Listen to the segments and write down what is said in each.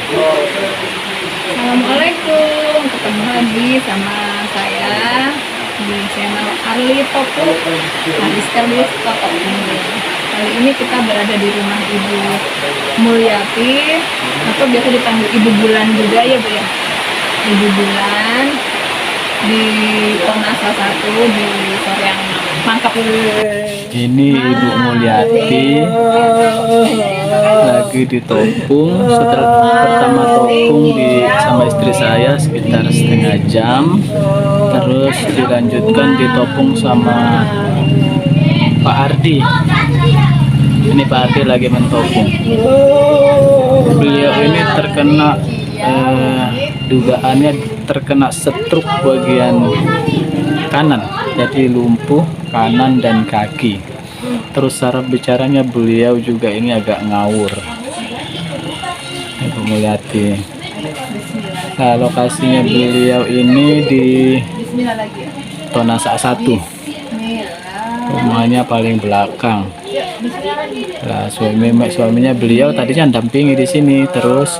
Assalamualaikum, ketemu lagi sama saya di channel Arli Toko. Arli Toko. Kali ini kita berada di rumah Ibu Mulyati, atau biasa dipanggil Ibu Bulan juga ya Bu ya. Ibu Bulan di Tonasa 1 di Soreang Mangkap. Ini Ibu Mulyati lagi ditopung. Setelah pertama topung sama istri saya sekitar setengah jam, terus dilanjutkan ditopung sama Pak Ardi. Ini Pak Ardi lagi mentopung. Beliau ini terkena dugaannya terkena stroke bagian kanan, jadi lumpuh kanan dan kaki. Terus saraf bicaranya beliau juga ini agak ngawur. Ibu Mulyati. Nah, lokasinya beliau ini di Tonasa 1. Rumahnya paling belakang. Nah, suaminya beliau tadinya dampingi di sini, terus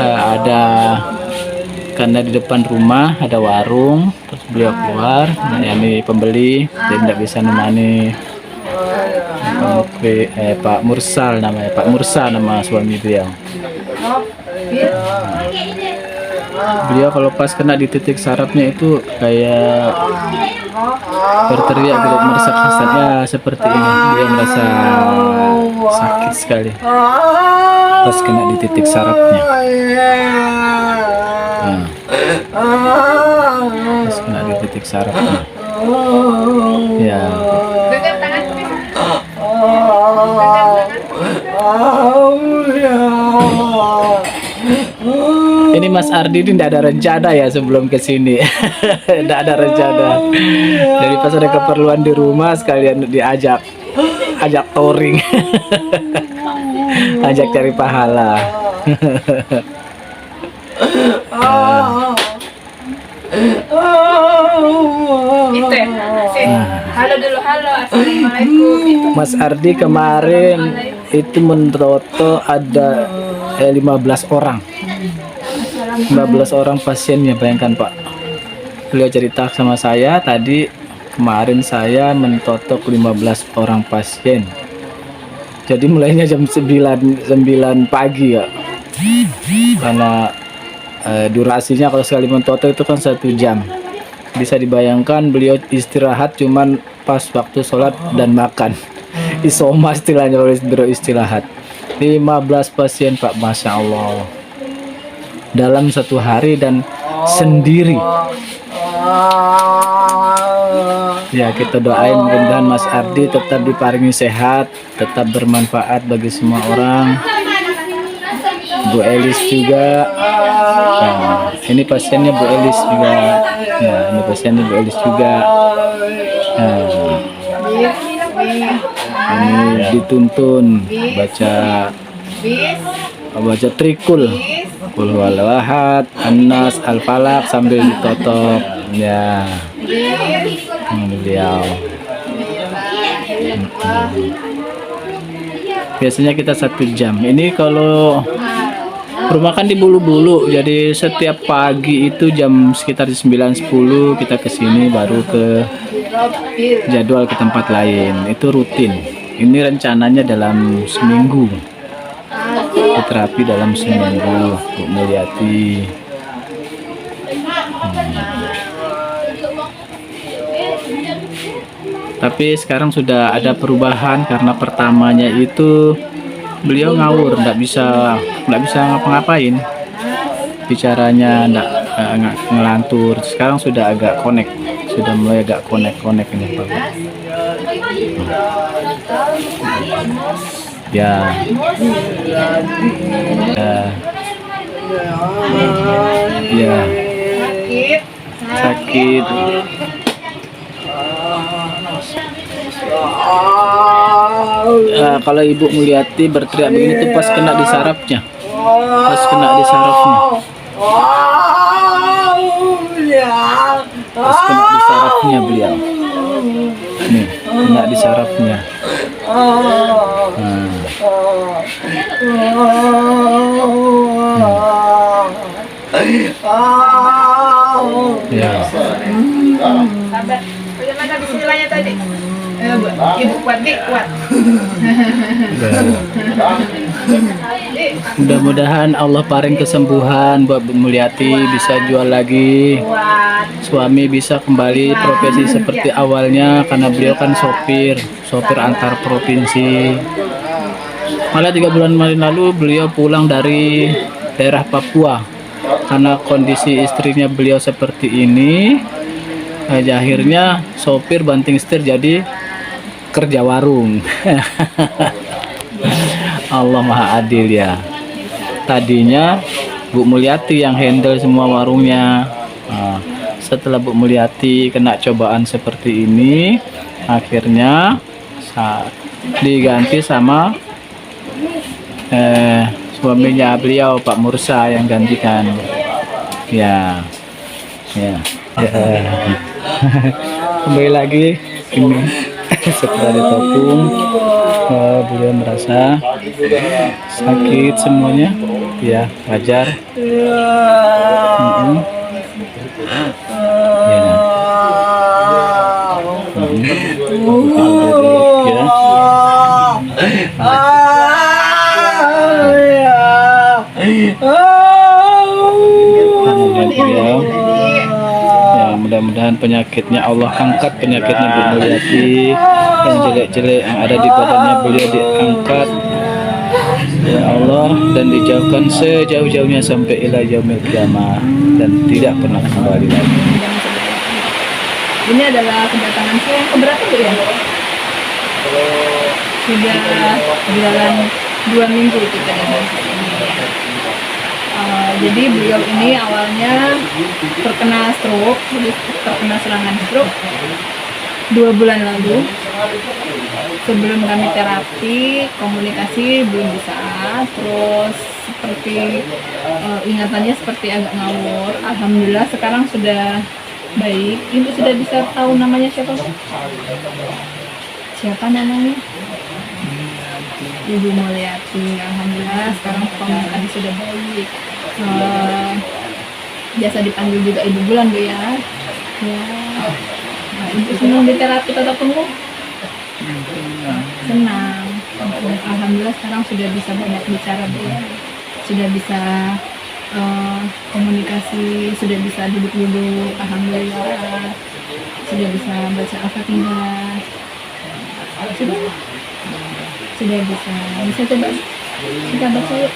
ada karena di depan rumah ada warung, terus beliau keluar. Nah, ini pembeli, jadi tidak bisa nemani Pak Mursal namanya, Pak Mursa nama suami beliau. Beliau kalau pas kena di titik sarafnya itu kayak berteriak gitu, meresap hasratnya seperti ini. Dia merasa sakit sekali pas kena di titik sarafnya. Nah, pas kena di titik sarafnya. Ya. Ini Mas Ardi ini tidak ada rencana ya sebelum ke sini. Tidak ada rencana. Jadi pas ada keperluan di rumah sekalian diajak touring. Ajak cari pahala. Halo dulu, halo, assalamualaikum. Mas Ardi kemarin itu mentoto ada 15 orang. 15 orang pasiennya, bayangkan Pak. Beliau cerita sama saya tadi, kemarin saya mentotok 15 orang pasien. Jadi mulainya jam 9 pagi ya. Karena durasinya kalau sekali mentotok itu kan 1 jam. Bisa dibayangkan beliau istirahat cuman pas waktu sholat dan makan. Isoma istilahnya kalau istirahat. 15 pasien Pak, Masya Allah. Dalam 1 hari dan sendiri. Ya, kita doain mudah-mudahan Mas Ardi tetap diparingi sehat, tetap bermanfaat bagi semua orang. Bu Elis juga. Nah, ini pasiennya Bu Elis juga. Ya, ini pasiennya Bu Elis juga. Nah, ini dituntun baca trikul. Qul huwallahu ahad, An-Nas, Al-Falaq sambil ditotok. Ya. Beliau. Biasanya kita 1 jam. Ini kalau rumah kan di Bulu-Bulu, jadi setiap pagi itu jam sekitar 9.10 kita ke sini, baru ke jadwal ke tempat lain. Itu rutin. Ini rencananya dalam seminggu. Terapi dalam seminggu, Bu Mulyati. Tapi sekarang sudah ada perubahan karena pertamanya itu beliau ngawur, nggak bisa ngapa-ngapain, bicaranya nggak ngelantur. Sekarang sudah agak connect, sudah mulai agak connect ini Bapak. Ya. Ya. Sakit. Kalau Ibu Mulyati berteriak begini tuh pas kena di sarafnya. Pas kena di sarafnya. Pas kena di sarafnya beliau. Nih, kena di sarafnya. Nah. Ya. Sabar. Bagaimana bismillahnya tadi? Ibu kuat dik, kuat. Mudah-mudahan Allah paring kesembuhan buat Bu Mulyati, bisa jual lagi, Kuat. suami bisa kembali profesi seperti awalnya karena beliau kan sopir antar provinsi. Malah 3 bulan lalu beliau pulang dari daerah Papua karena kondisi istrinya beliau seperti ini. Akhirnya sopir banting setir jadi kerja warung. Allah Maha Adil ya. Tadinya Bu Mulyati yang handle semua warungnya. Nah, setelah Bu Mulyati kena cobaan seperti ini, akhirnya diganti sama suaminya beliau, Pak Mursa, yang gantikan. Ya, ya, ya. Kembali lagi ini setelah ditopung, beliau merasa sakit semuanya, ya wajar. Ya. Ya, mudah-mudahan penyakitnya Allah angkat, penyakitnya Bu Mulyati, yang jelek-jelek yang ada di badannya beliau diangkat ya Allah, dan dijauhkan sejauh-jauhnya sampai ila yaumil qiyamah dan tidak pernah kembali lagi. Ini adalah kedatangan saya yang keberapa Bu ya? Sudah jalan 2 minggu kita datang ke sini. Jadi beliau ini awalnya terkena stroke, terkena serangan stroke 2 bulan lalu. Sebelum kami terapi, komunikasi belum bisa, terus seperti ingatannya seperti agak ngawur. Alhamdulillah sekarang sudah baik. Ibu sudah bisa tahu namanya siapa Bu? Siapa namanya? Ibu Mulyati. Alhamdulillah sekarang komunikasi sudah baik. Biasa dipanggil juga Ibu Bulan Bu ya. Ya. Nah, Ibu senang di terapi tatap muka? Senang. Alhamdulillah sekarang sudah bisa banyak bicara Bu ya. Sudah bisa komunikasi, sudah bisa duduk-duduk. Alhamdulillah. Sudah bisa baca Al-Fatihah. Sudah bisa coba kita baca yuk.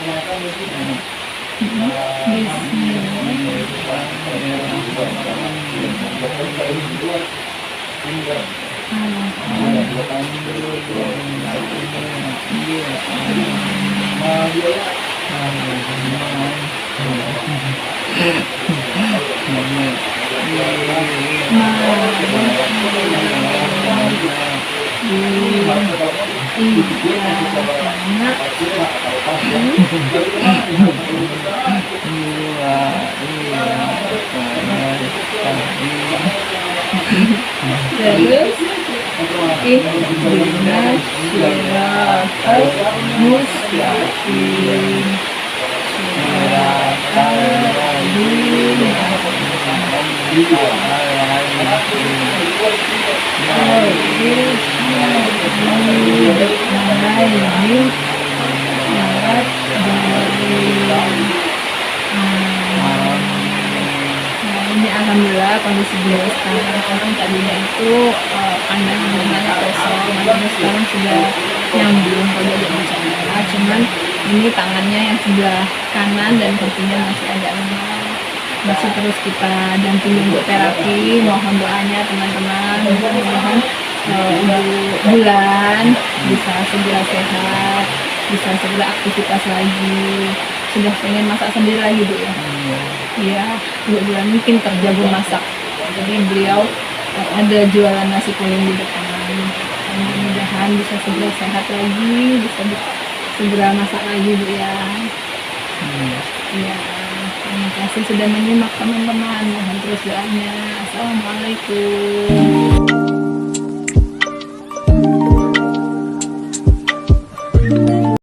Terus ihdinas siratal mustaqim siratal ladzina ini alhamdulillah kondisi beliau sekarang, orang tadinya itu pandangan kosong, makanya sekarang sudah nyambung kalau dia bicara. Cuman ini tangannya yang sebelah kanan dan kakinya masih agak lemah. Masih terus kita dampingi untuk terapi. Mohon doanya teman-teman, mudah-mudahan Ibu Bulan bisa segera sehat, bisa segera aktivitas lagi. Sudah pengen masak sendiri lagi Bu ya? Iya, Ibu Bulan mungkin terjago masak. Jadi beliau ada jualan nasi kuning di depan. Mudah-mudahan bisa segera sehat lagi, bisa segera masak lagi Bu ya. Iya, terima kasih sudah menyimak teman-teman. Mohon terus doanya. Assalamualaikum.